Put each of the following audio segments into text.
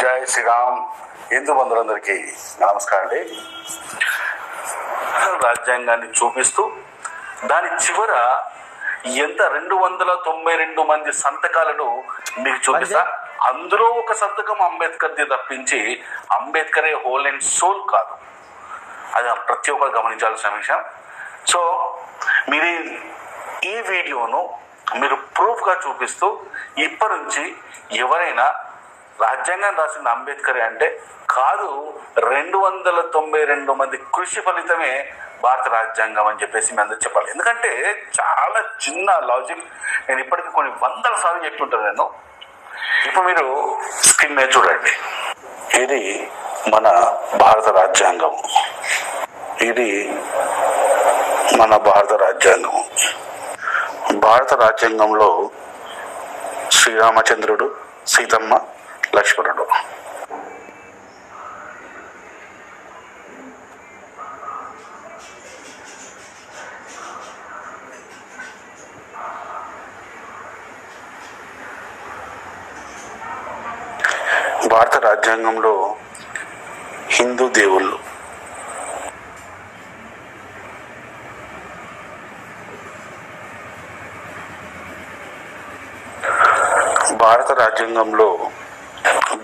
జై శ్రీరామ్. హిందూ బంధువులందరికీ నమస్కారం అండి. రాజ్యాంగాన్ని చూపిస్తూ దాని చివర ఎంత 292 మంది సంతకాలను మీకు చూపిస్తా. అందులో ఒక సంతకం అంబేద్కర్ది తప్పించి అంబేద్కరే హోల్ అండ్ సోల్ కాదు. అది ప్రతి ఒక్కరు గమనించాల్సిన విషయం. సో మీరు ఈ వీడియోను మీరు ప్రూఫ్గా చూపిస్తూ ఇప్పటి నుంచి ఎవరైనా రాజ్యాంగం రాసిన అంబేద్కరే అంటే కాదు, 292 మంది కృషి ఫలితమే భారత రాజ్యాంగం అని చెప్పేసి మీ అందరూ చెప్పాలి. ఎందుకంటే చాలా చిన్న లాజిక్, నేను ఇప్పటికీ కొన్ని వందల సార్లు చెప్తుంటాను. నేను ఇప్పుడు మీరు స్క్రీన్ మీద చూడండి. ఇది మన భారత రాజ్యాంగం. ఇది మన భారత రాజ్యాంగం. భారత రాజ్యాంగంలో శ్రీరామచంద్రుడు, సీతమ్మ, లక్ష్మణుడు. భారత రాజ్యాంగంలో హిందూ దేవుళ్ళు, భారత రాజ్యాంగంలో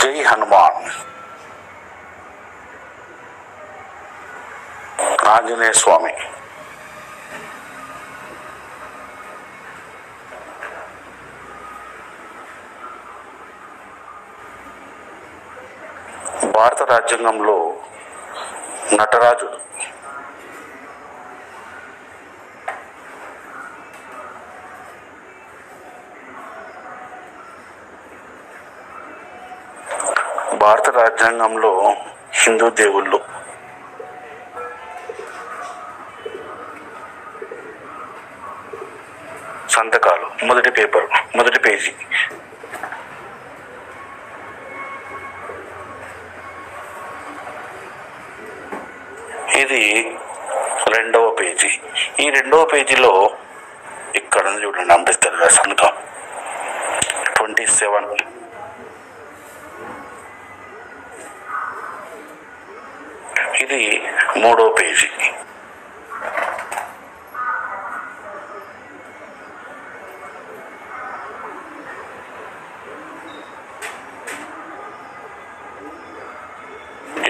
జై హనుమాన్, ఆంజనేయ స్వామి, భారత రాజ్యాంగంలో నటరాజుడు, భారత రాజ్యాంగంలో హిందూ దేవుళ్ళు, సంతకాలు, మొదటి పేపర్, మొదటి పేజీ. ఇది రెండవ పేజీ. ఈ రెండవ పేజీలో ఇక్కడ చూడండి అంబేద్కర్ గారి సంతకం 27. ఇది మూడో పేజీ.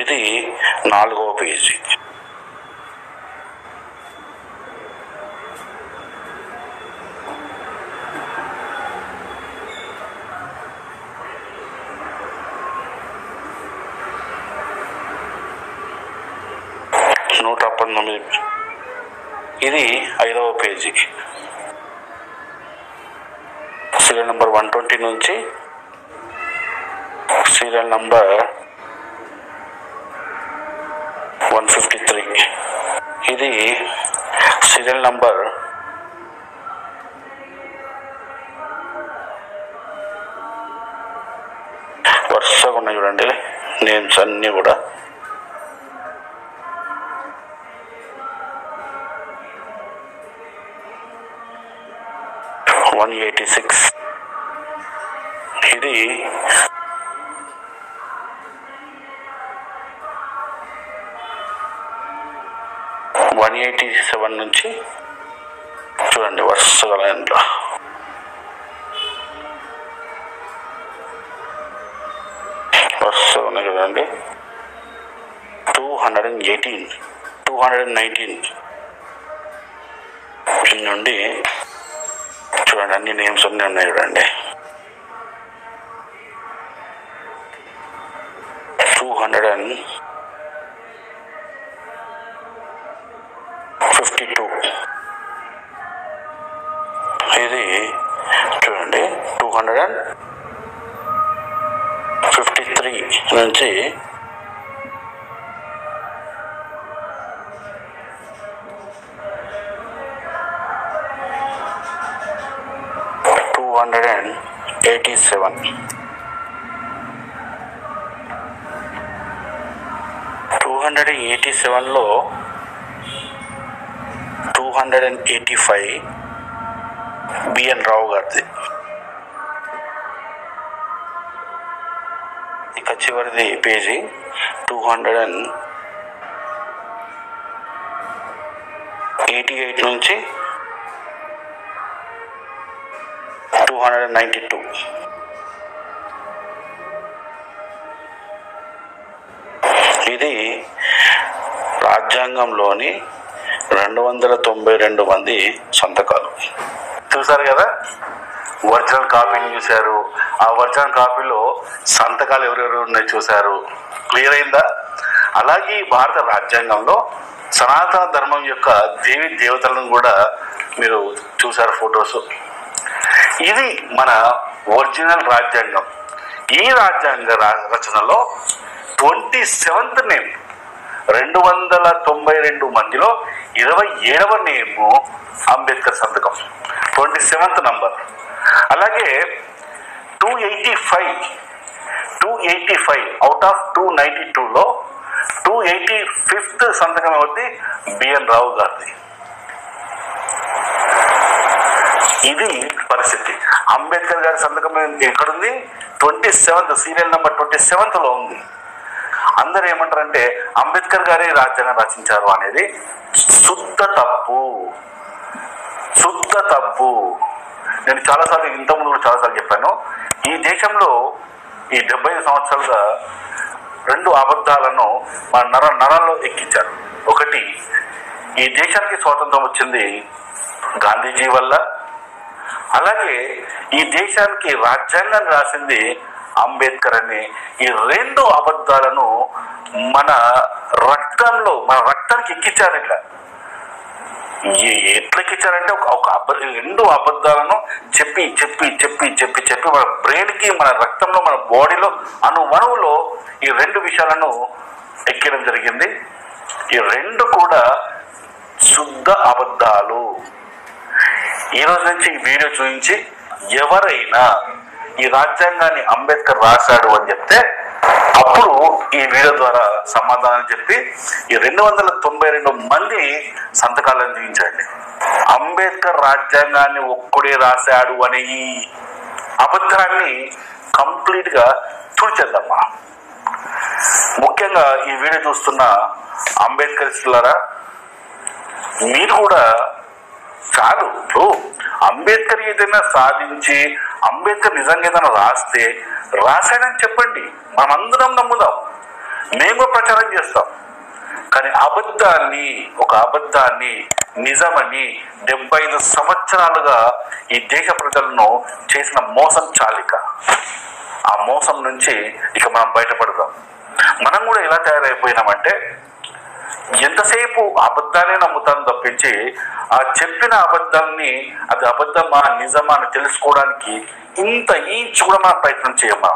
ఇది 4వ పేజీ. ఇది 5వ పేజీ. సీరియల్ నంబర్ 120 నుంచి సీరియల్ నంబర్ 153. ఇది సీరియల్ నంబర్ 1 ఉన్నాయి చూడండి నేమ్స్ అన్నీ కూడా. ఇది 187 నుంచి చూడండి వరుసగా లైన్లో. వరుసగా ఉన్నాయి చూడండి. 219 నుండి చూడండి అన్ని నేమ్స్ అన్నీ ఉన్నాయి చూడండి. 252. ఇది చూడండి 253 నుంచి 287. 287లో 285 బిఎన్ రావు గారిది. ఇక చివరిది పేజీ 288 నుంచి 292. ఇది రాజ్యాంగంలోని 292 మంది సంతకాలు. చూసారు కదా, ఒరిజినల్ కాపీని చూశారు. ఆ ఒరిజినల్ కాపీలో సంతకాలు ఎవరెవరు ఉన్నాయి చూశారు. క్లియర్ అయిందా? అలాగే భారత రాజ్యాంగంలో సనాతన ధర్మం యొక్క దేవి దేవతలను కూడా మీరు చూశారు ఫొటోస్. ఇది మన ఒరిజినల్ రాజ్యాంగం. ఈ రాజ్యాంగ రచనలో 27th నేమ్ 292 మందిలో 27వ నేము అంబేద్కర్ సంతకం, 27th నంబర్. అలాగే 285 అవుట్ ఆఫ్ 292లో 285th సంతకం అవుతుంది బిఎన్ రావు గారిది. ఇది పరిస్థితి. అంబేద్కర్ గారి సంతకం ఎక్కడుంది? 27th సీరియల్ నెంబర్ 27లో ఉంది. అందరూ ఏమంటారంటే అంబేద్కర్ గారే రాజ్యాంగం రచించారు అనేది శుద్ధ తప్పు. నేను చాలాసార్లు ఇంతకుముందు కూడా చాలాసార్లు చెప్పాను. ఈ దేశంలో ఈ 75 సంవత్సరాలుగా 2 అబద్ధాలను మన నరాల్లో ఎక్కించారు. ఒకటి, ఈ దేశానికి స్వాతంత్రం వచ్చింది గాంధీజీ వల్ల. అలాగే ఈ దేశానికి రాజ్యాంగాన్ని రాసింది అంబేద్కర్ అని. ఈ 2 అబద్ధాలను మన రక్తానికి ఎక్కించారు. ఇట్లా ఎట్లా ఎక్కించారంటే ఒక 2 అబద్ధాలను చెప్పి మన బ్రెయిన్ కి, మన రక్తంలో, మన బాడీలో అణువణువులో ఈ 2 విషయాలను ఎక్కడం జరిగింది. ఈ 2 కూడా శుద్ధ అబద్ధాలు. ఈ రోజు నుంచి ఈ వీడియో చూపించి ఎవరైనా ఈ రాజ్యాంగాన్ని అంబేద్కర్ రాశాడు అని చెప్తే అప్పుడు ఈ వీడియో ద్వారా సమాధానం చెప్పి ఈ 292 మంది సంతకాలను చూపించండి. అంబేద్కర్ రాజ్యాంగాన్ని ఒక్కడే రాశాడు అనే ఈ అబద్ధాన్ని కంప్లీట్ గా తుడిచేద్దామా. ముఖ్యంగా ఈ వీడియో చూస్తున్న అంబేద్కరిస్టులారా, మీరు కూడా చాలు. అంబేద్కర్ ఏదైనా సాధించి అంబేద్కర్ నిజంగా ఏదైనా రాశాడని చెప్పండి, మనమందరం నమ్ముదాం, మేము ప్రచారం చేస్తాం. కానీ ఒక అబద్ధాన్ని నిజమని 75 సంవత్సరాలుగా ఈ దేశ ప్రజలను చేసిన మోసం చాలిక. ఆ మోసం నుంచి ఇక మనం బయటపడదాం. మనం కూడా ఎలా తయారైపోయినామంటే ఎంతసేపు అబద్ధాన్ని నమ్ముతాను తప్పించి ఆ చెప్పిన అబద్ధాన్ని అది అబద్ధమా నిజమా అని తెలుసుకోవడానికి ఇంచు కూడా మనం ప్రయత్నం చేయమా.